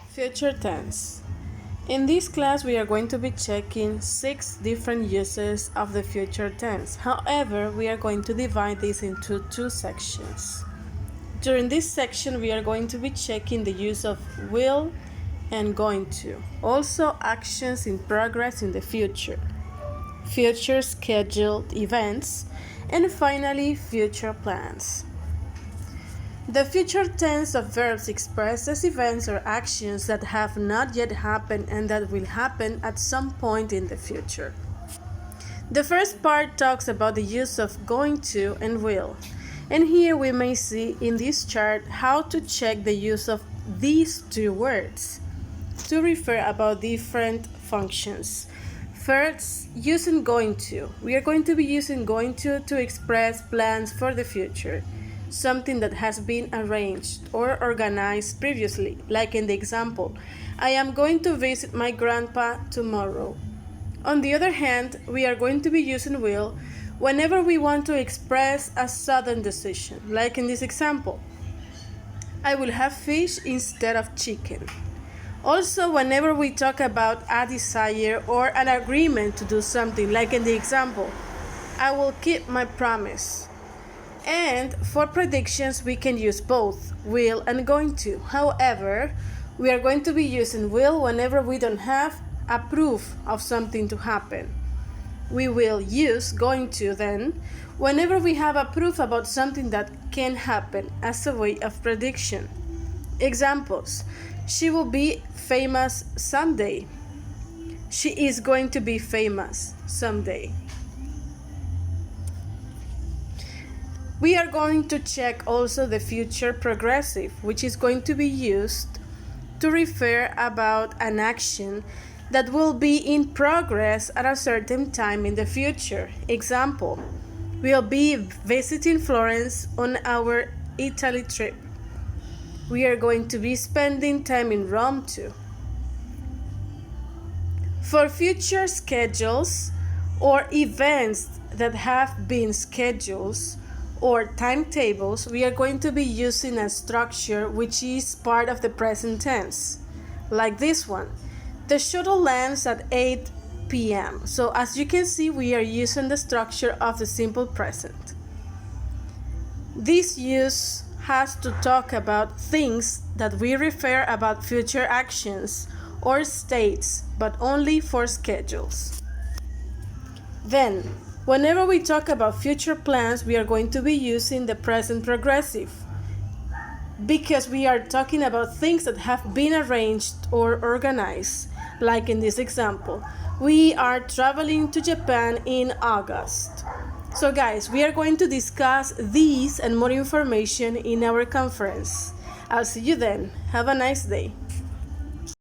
Future tense. In this class, we are going to be checking 6 different uses of the future tense. However, we are going to divide this into 2 sections. During this section, we are going to be checking the use of will and going to. Also, actions in progress in the future, future scheduled events, and finally, future plans. The future tense of verbs expresses events or actions that have not yet happened and that will happen at some point in the future. The first part talks about the use of going to and will. And here we may see in this chart how to check the use of these 2 words to refer about different functions. First, using going to. We are going to be using going to express plans for the future. Something that has been arranged or organized previously, like in the example, I am going to visit my grandpa tomorrow. On the other hand, we are going to be using will whenever we want to express a sudden decision, like in this example, I will have fish instead of chicken. Also, whenever we talk about a desire or an agreement to do something, like in the example, I will keep my promise. And for predictions, we can use both will and going to. However, we are going to be using will whenever we don't have a proof of something to happen. We will use going to then whenever we have a proof about something that can happen as a way of prediction. Examples: she will be famous someday. She is going to be famous someday. We are going to check also the future progressive, which is going to be used to refer about an action that will be in progress at a certain time in the future. Example, we'll be visiting Florence on our Italy trip. We are going to be spending time in Rome too. For future schedules or events that have been scheduled, or timetables, we are going to be using a structure which is part of the present tense, like this one. The shuttle lands at 8 p.m. So as you can see, we are using the structure of the simple present. This use has to talk about things that we refer about future actions or states, but only for schedules. Then, whenever we talk about future plans, we are going to be using the present progressive because we are talking about things that have been arranged or organized. Like in this example, we are traveling to Japan in August. So guys, we are going to discuss these and more information in our conference. I'll see you then. Have a nice day.